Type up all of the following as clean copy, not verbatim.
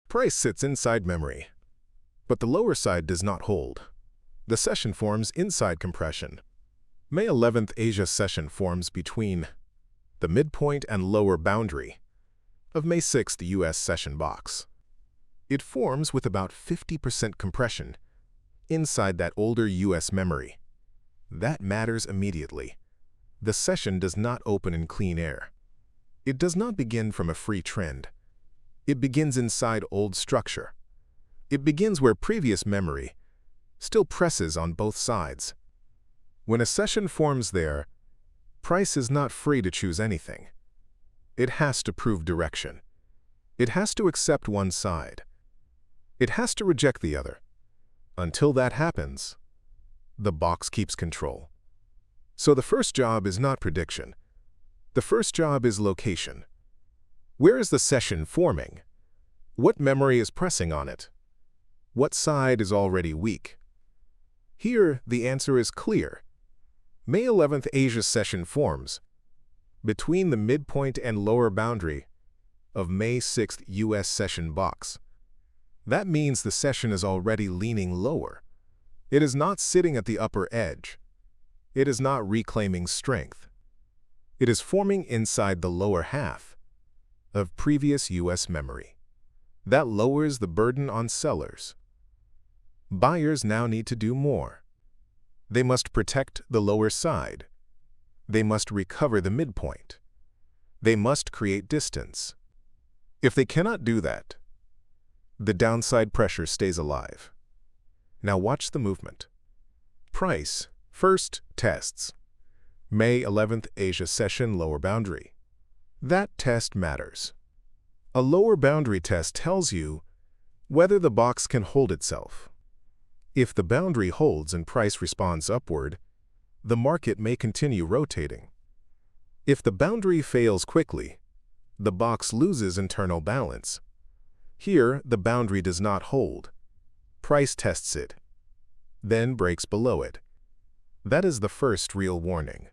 Price sits inside memory, but the lower side does not hold. The session forms inside compression. May 11th Asia session forms between the midpoint and lower boundary of May 6th US session box. It forms with about 50% compression inside that older US memory. That matters immediately. The session does not open in clean air. It does not begin from a free trend. It begins inside old structure. It begins where previous memory still presses on both sides. When a session forms there, price is not free to choose anything. It has to prove direction. It has to accept one side. It has to reject the other. Until that happens, the box keeps control. So the first job is not prediction. The first job is location. Where is the session forming? What memory is pressing on it? What side is already weak? Here, the answer is clear. May 11th Asia session forms between the midpoint and lower boundary of May 6th US session box. That means the session is already leaning lower. It is not sitting at the upper edge. It is not reclaiming strength. It is forming inside the lower half of previous US memory. That lowers the burden on sellers. Buyers now need to do more. They must protect the lower side. They must recover the midpoint. They must create distance. If they cannot do that, the downside pressure stays alive. Now watch the movement. Price first tests May 11th Asia session lower boundary. That test matters. A lower boundary test tells you whether the box can hold itself. If the boundary holds and price responds upward, the market may continue rotating. If the boundary fails quickly, the box loses internal balance. Here, the boundary does not hold. Price tests it, then breaks below it. That is the first real warning.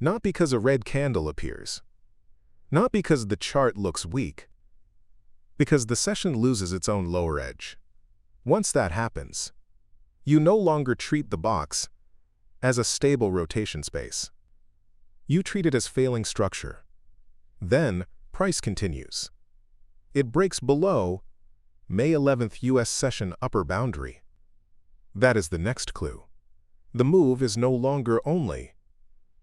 Not because a red candle appears. Not because the chart looks weak. Because the session loses its own lower edge. Once that happens, you no longer treat the box as a stable rotation space. You treat it as failing structure. Then, price continues. It breaks below May 11th US session upper boundary. That is the next clue. The move is no longer only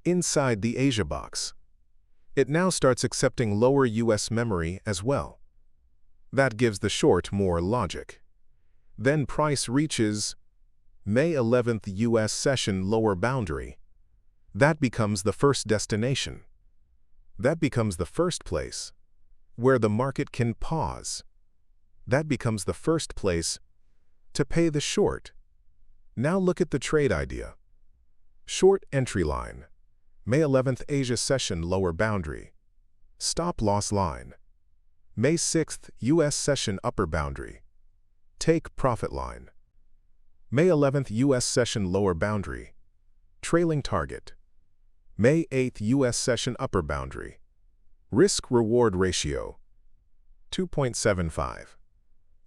inside the Asia box. It now starts accepting lower US memory as well. That gives the short more logic. Then price reaches May 11th US session lower boundary. That becomes the first destination. That becomes the first place where the market can pause. That becomes the first place to pay the short. Now look at the trade idea. Short entry line. May 11th Asia session lower boundary. Stop loss line. May 6th US session upper boundary. Take profit line. May 11th US session lower boundary. Trailing target. May 8th US session upper boundary. Risk-reward ratio 2.75.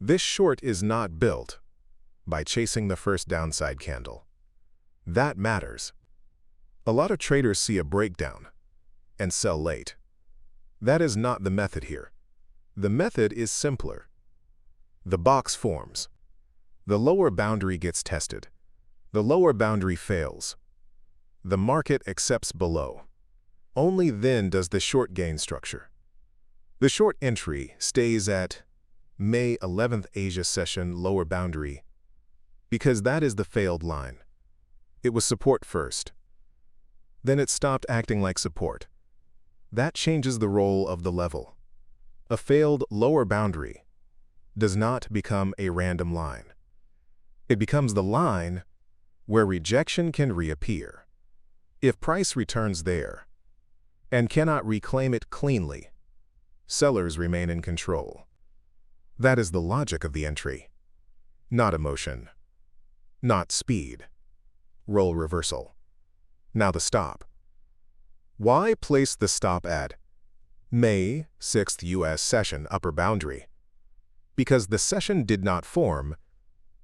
This short is not built by chasing the first downside candle. That matters. A lot of traders see a breakdown and sell late. That is not the method here. The method is simpler. The box forms. The lower boundary gets tested. The lower boundary fails. The market accepts below. Only then does the short gain structure. The short entry stays at May 11th Asia session lower boundary because that is the failed line. It was support first. Then it stopped acting like support. That changes the role of the level. A failed lower boundary does not become a random line. It becomes the line where rejection can reappear. If price returns there and cannot reclaim it cleanly, sellers remain in control. That is the logic of the entry. Not emotion. Not speed. Role reversal. Now the stop. Why place the stop at May 6th US session upper boundary? because the session did not form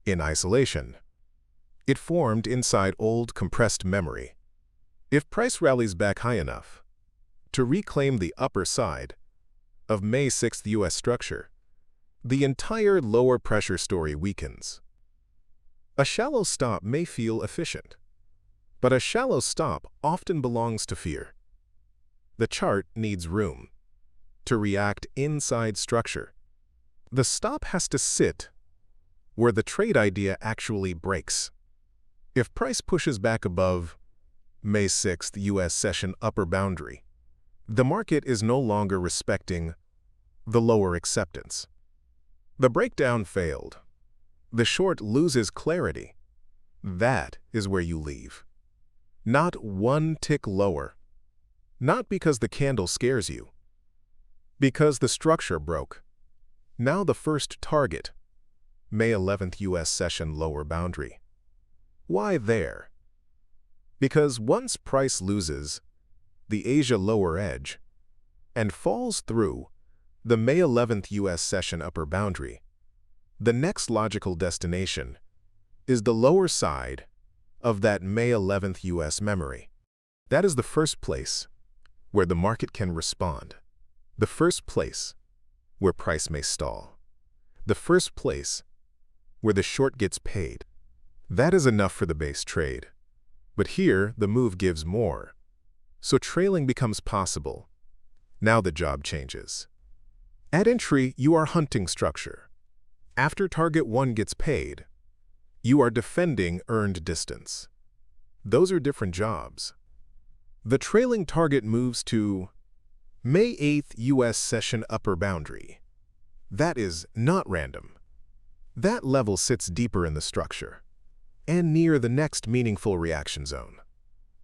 in isolation. It formed inside old compressed memory. If price rallies back high enough to reclaim the upper side of May 6th U.S. structure, the entire lower pressure story weakens. A shallow stop may feel efficient, but a shallow stop often belongs to fear. The chart needs room to react inside structure. The stop has to sit where the trade idea actually breaks. If price pushes back above May 6th U.S. session upper boundary, the market is no longer respecting the lower acceptance. The breakdown failed. The short loses clarity. That is where you leave. Not one tick lower. Not because the candle scares you. Because the structure broke. Now the first target, May 11th U.S. session lower boundary. Why there? Because once price loses the Asia lower edge and falls through the May 11th U.S. session upper boundary, the next logical destination is the lower side of that May 11th U.S. memory. That is the first place where the market can respond. The first place where price may stall. The first place where the short gets paid. That is enough for the base trade. But here, the move gives more. So trailing becomes possible. Now the job changes. At entry, you are hunting structure. After target 1 gets paid, you are defending earned distance. Those are different jobs. The trailing target moves to May 8th U.S. session upper boundary. That is not random. That level sits deeper in the structure and near the next meaningful reaction zone.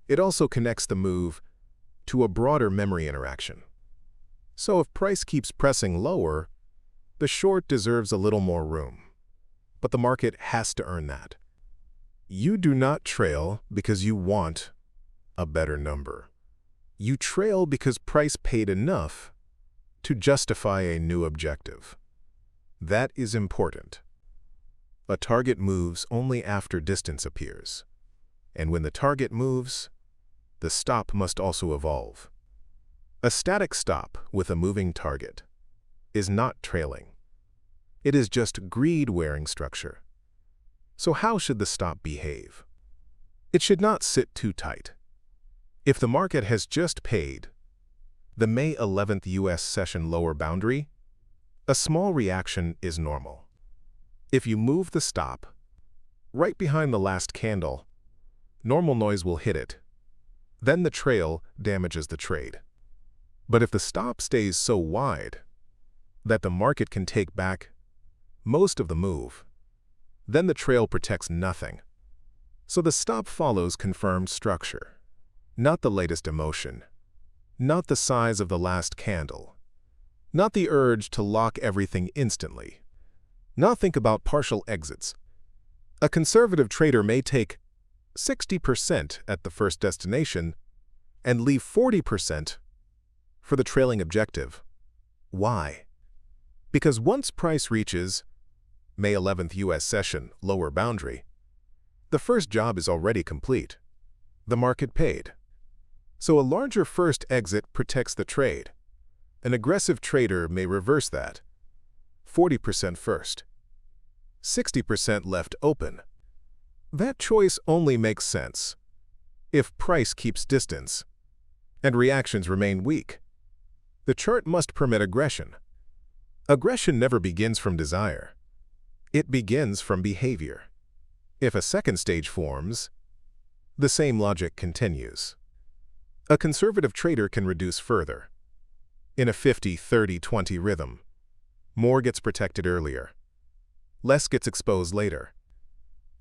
It also connects the move to a broader memory interaction. So if price keeps pressing lower, the short deserves a little more room. But the market has to earn that. You do not trail because you want a better number. You trail because price paid enough to justify a new objective. That is important. A target moves only after distance appears. And when the target moves, the stop must also evolve. A static stop with a moving target is not trailing. It is just greed-wearing structure. So how should the stop behave? It should not sit too tight. If the market has just paid the May 11th U.S. session lower boundary, a small reaction is normal. If you move the stop right behind the last candle, normal noise will hit it. Then the trail damages the trade. But if the stop stays so wide that the market can take back most of the move, then the trail protects nothing. So the stop follows confirmed structure, not the latest emotion, not the size of the last candle, not the urge to lock everything instantly, not think about partial exits. A conservative trader may take 60% at the first destination and leave 40% for the trailing objective. Why? Because once price reaches May 11th U.S. session lower boundary, the first job is already complete. The market paid. So a larger first exit protects the trade. An aggressive trader may reverse that. 40% first. 60% left open. That choice only makes sense if price keeps distance and reactions remain weak. The chart must permit aggression. Aggression never begins from desire. It begins from behavior. If a second stage forms, the same logic continues. A conservative trader can reduce further. In a 50-30-20 rhythm, more gets protected earlier. Less gets exposed later.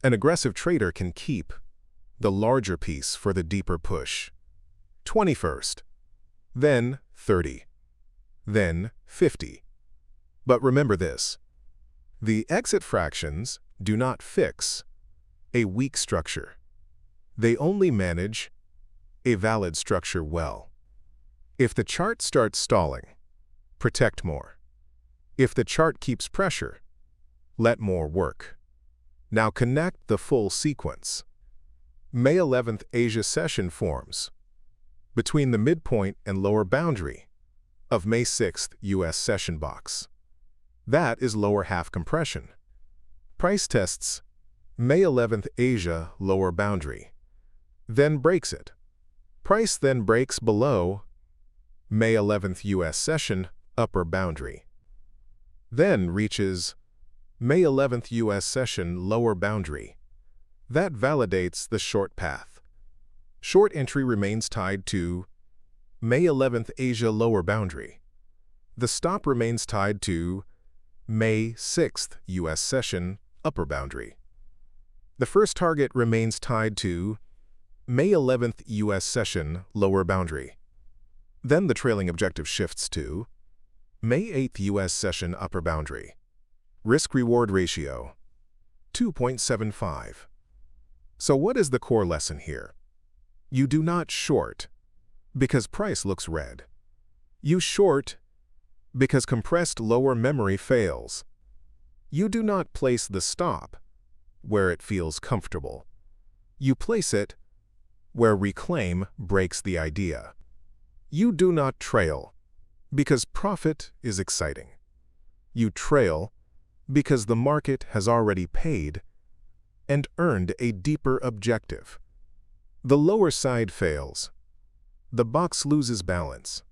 An aggressive trader can keep the larger piece for the deeper push. 20 first, then 30, then 50. But remember this: the exit fractions do not fix a weak structure. They only manage a valid structure well. If the chart starts stalling, protect more. If the chart keeps pressure, let more work. Now connect the full sequence. May 11th Asia session forms between the midpoint and lower boundary of May 6th US session box. That is lower half compression. Price tests May 11th Asia lower boundary, then breaks it. Price then breaks below May 11th US session upper boundary, then reaches May 11th US session lower boundary. That validates the short path. Short entry remains tied to May 11th Asia lower boundary. The stop remains tied to May 6th US session upper boundary. The first target remains tied to May 11th US session lower boundary. Then the trailing objective shifts to May 8th US session upper boundary. Risk-reward ratio 2.75. So what is the core lesson here? You do not short because price looks red. You short because compressed lower memory fails. You do not place the stop where it feels comfortable. You place it where reclaim breaks the idea. You do not trail because profit is exciting. You trail because the market has already paid and earned a deeper objective. The lower side fails. The box loses balance.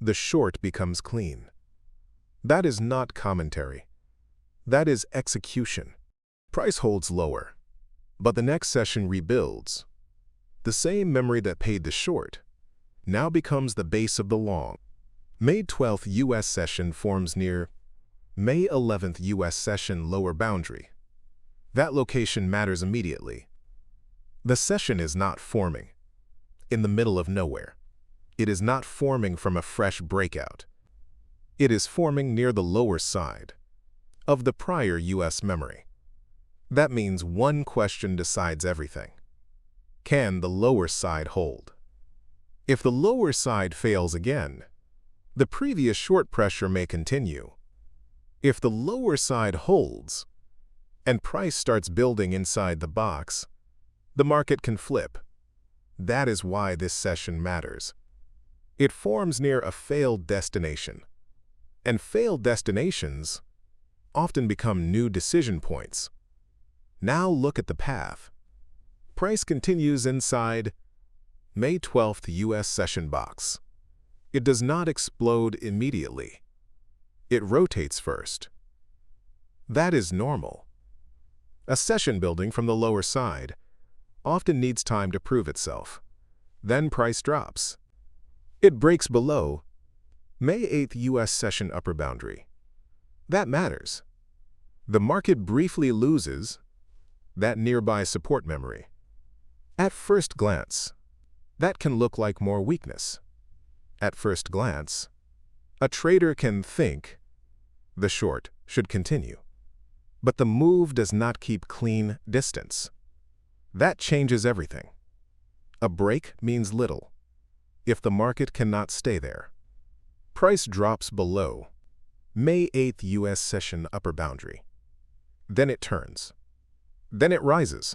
The short becomes clean. That is not commentary. That is execution. Price holds lower, but the next session rebuilds. The same memory that paid the short now becomes the base of the long. May 12th US session forms near May 11th US session lower boundary. That location matters immediately. The session is not forming in the middle of nowhere. It is not forming from a fresh breakout. It is forming near the lower side of the prior US memory. That means one question decides everything. Can the lower side hold? If the lower side fails again, the previous short pressure may continue. If the lower side holds and price starts building inside the box, the market can flip. That is why this session matters. It forms near a failed destination, and failed destinations often become new decision points. Now look at the path. Price continues inside May 12th US session box. It does not explode immediately. It rotates first. That is normal. A session building from the lower side often needs time to prove itself. Then price drops. It breaks below May 8th US session upper boundary. That matters. The market briefly loses that nearby support memory. At first glance, that can look like more weakness. At first glance, a trader can think the short should continue. But the move does not keep clean distance. That changes everything. A break means little if the market cannot stay there. Price drops below May 8th US session upper boundary. Then it turns. Then it rises.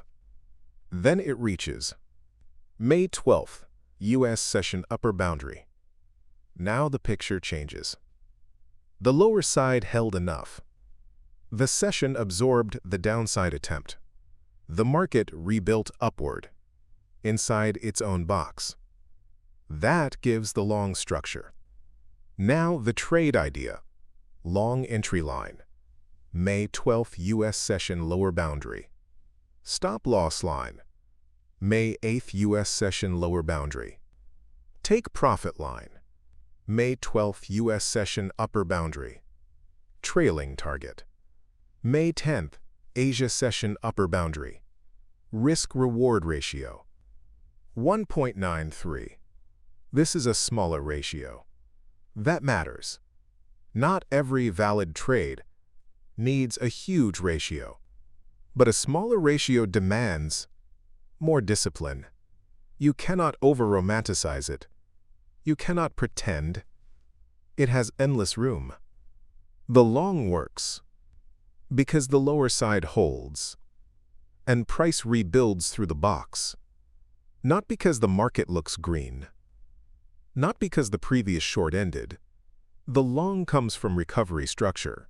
Then it reaches May 12th US session upper boundary. Now the picture changes. The lower side held enough. The session absorbed the downside attempt. The market rebuilt upward, inside its own box. That gives the long structure. Now the trade idea. Long entry line. May 12th US session lower boundary. Stop loss line. May 8th US session lower boundary. Take profit line. May 12th US session upper boundary. Trailing target. May 10th Asia session upper boundary. Risk-reward ratio 1.93. This is a smaller ratio. That matters. Not every valid trade needs a huge ratio, but a smaller ratio demands more discipline. You cannot over-romanticize it. You cannot pretend. It has endless room. The long works because the lower side holds and price rebuilds through the box, not because the market looks green, not because the previous short ended. The long comes from recovery structure.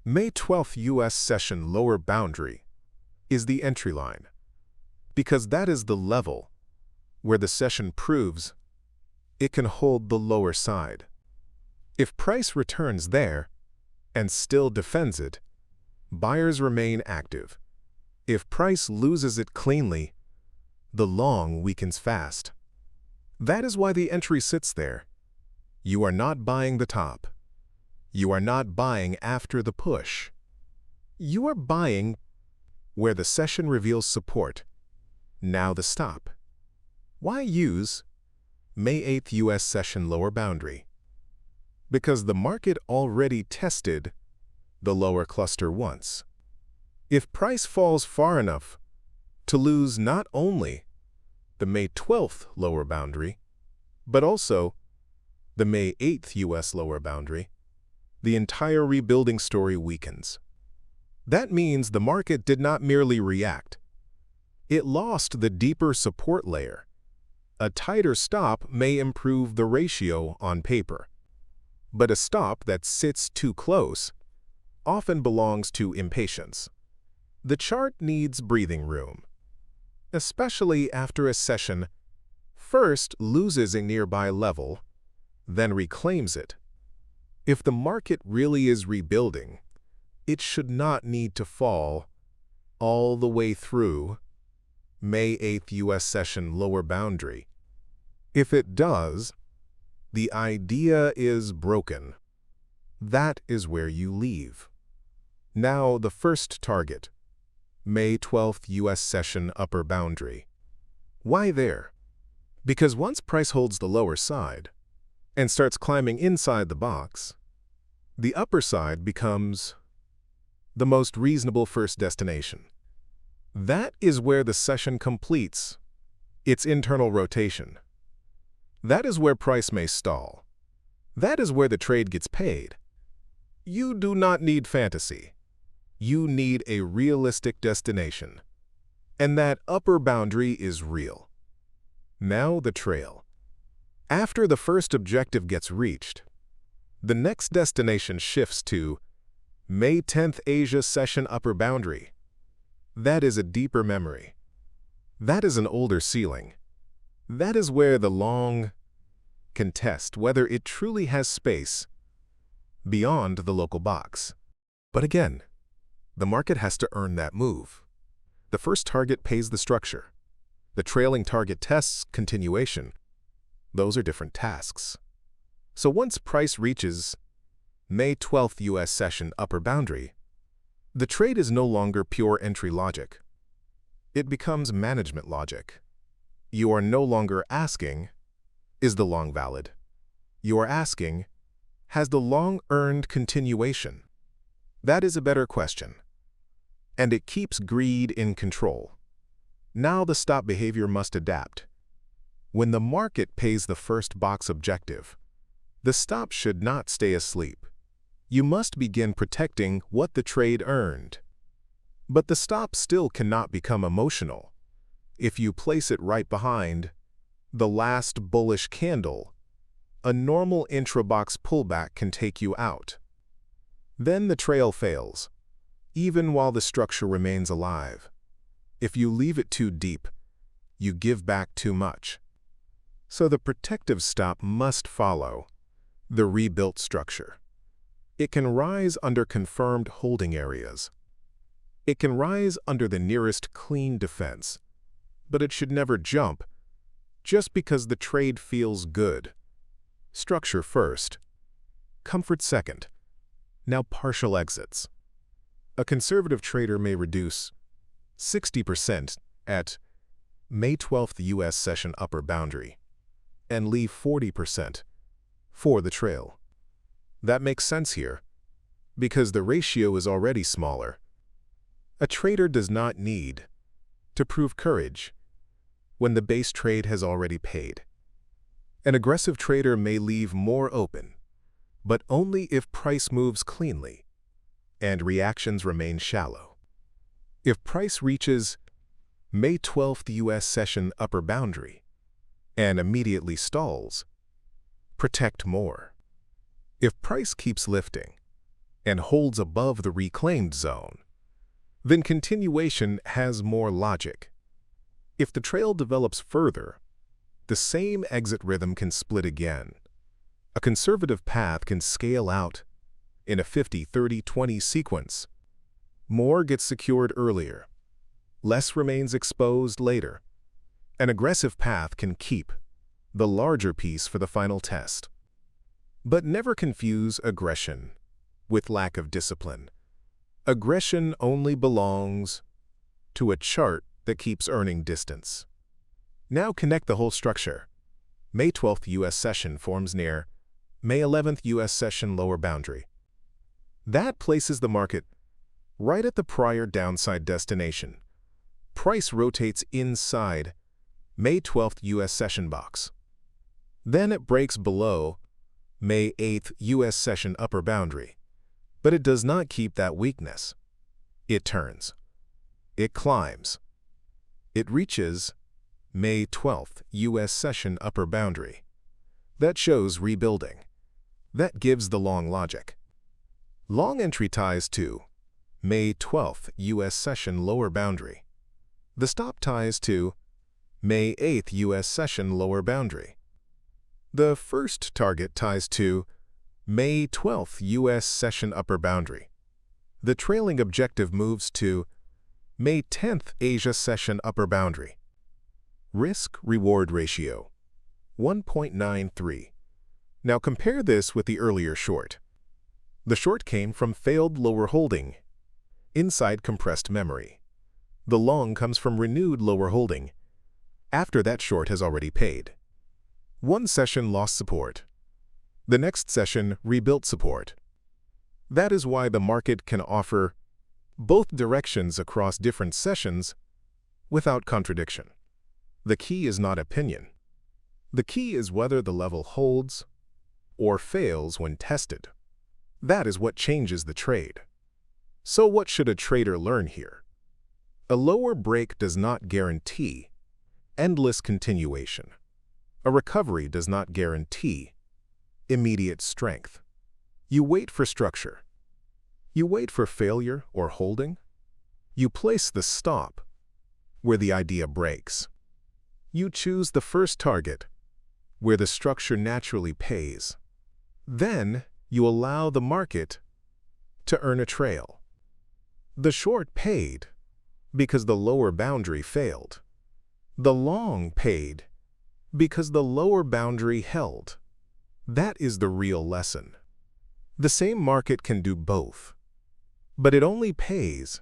May 12th U.S. session lower boundary is the entry line, because that is the level where the session proves it can hold the lower side. If price returns there and still defends it, buyers remain active. If price loses it cleanly, the long weakens fast. That is why the entry sits there. You are not buying the top. You are not buying after the push. You are buying where the session reveals support. Now the stop. Why use May 8th U.S. session lower boundary? Because the market already tested the lower cluster once. If price falls far enough to lose not only the May 12th lower boundary, but also the May 8th U.S. lower boundary, the entire rebuilding story weakens. That means the market did not merely react. It lost the deeper support layer. A tighter stop may improve the ratio on paper, but a stop that sits too close often belongs to impatience. The chart needs breathing room, especially after a session first loses a nearby level, then reclaims it. If the market really is rebuilding, it should not need to fall all the way through May 8th U.S. session lower boundary. If it does, the idea is broken. That is where you leave. Now the first target, May 12th U.S. session upper boundary. Why there? Because once price holds the lower side and starts climbing inside the box, the upper side becomes the most reasonable first destination. That is where the session completes its internal rotation. That is where price may stall. That is where the trade gets paid. You do not need fantasy. You need a realistic destination. And that upper boundary is real. Now the trail. After the first objective gets reached, the next destination shifts to May 10th Asia session upper boundary. That is a deeper memory. That is an older ceiling. That is where the long can test whether it truly has space beyond the local box. But again, the market has to earn that move. The first target pays the structure. The trailing target tests continuation. Those are different tasks. So once price reaches May 12th U.S. session upper boundary, the trade is no longer pure entry logic. It becomes management logic. You are no longer asking, is the long valid? You are asking, has the long earned continuation? That is a better question. And it keeps greed in control. Now the stop behavior must adapt. When the market pays the first box objective, the stop should not stay asleep. You must begin protecting what the trade earned. But the stop still cannot become emotional. If you place it right behind the last bullish candle, a normal intra-box pullback can take you out. Then the trail fails, even while the structure remains alive. If you leave it too deep, you give back too much. So the protective stop must follow the rebuilt structure. It can rise under confirmed holding areas. It can rise under the nearest clean defense, but it should never jump just because the trade feels good. Structure first, comfort second. Now partial exits. A conservative trader may reduce 60% at May 12th U.S. session upper boundary and leave 40% for the trail. That makes sense here because the ratio is already smaller. A trader does not need to prove courage when the base trade has already paid. An aggressive trader may leave more open but only if price moves cleanly and reactions remain shallow. If price reaches May 12th U.S. session upper boundary and immediately stalls, protect more. If price keeps lifting and holds above the reclaimed zone, then continuation has more logic. If the trail develops further, the same exit rhythm can split again. A conservative path can scale out in a 50-30-20 sequence. More gets secured earlier, less remains exposed later. An aggressive path can keep the larger piece for the final test. But never confuse aggression with lack of discipline. Aggression only belongs to a chart that keeps earning distance. Now connect the whole structure. May 12th U.S. session forms near May 11th U.S. session lower boundary. That places the market right at the prior downside destination. Price rotates inside May 12th U.S. session box. Then it breaks below May 8th U.S. session upper boundary. But it does not keep that weakness. It turns. It climbs. It reaches May 12th U.S. session upper boundary. That shows rebuilding. That gives the long logic. Long entry ties to May 12th U.S. session lower boundary. The stop ties to May 8th U.S. session lower boundary. The first target ties to May 12th U.S. session upper boundary. The trailing objective moves to May 10th Asia session upper boundary. Risk-reward ratio, 1.93. Now compare this with the earlier short. The short came from failed lower holding, inside compressed memory. The long comes from renewed lower holding, after that short has already paid. One session lost support. The next session rebuilt support. That is why the market can offer both directions across different sessions without contradiction. The key is not opinion. The key is whether the level holds or fails when tested. That is what changes the trade. So what should a trader learn here? A lower break does not guarantee endless continuation. A recovery does not guarantee immediate strength. You wait for structure. You wait for failure or holding. You place the stop where the idea breaks. You choose the first target where the structure naturally pays. Then you allow the market to earn a trail. The short paid because the lower boundary failed. The long paid because the lower boundary held. That is the real lesson. The same market can do both, but it only pays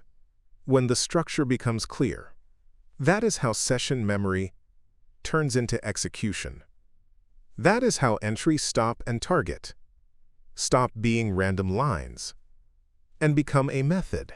when the structure becomes clear. That is how session memory turns into execution. That is how entry, stop, and target stop being random lines and become a method.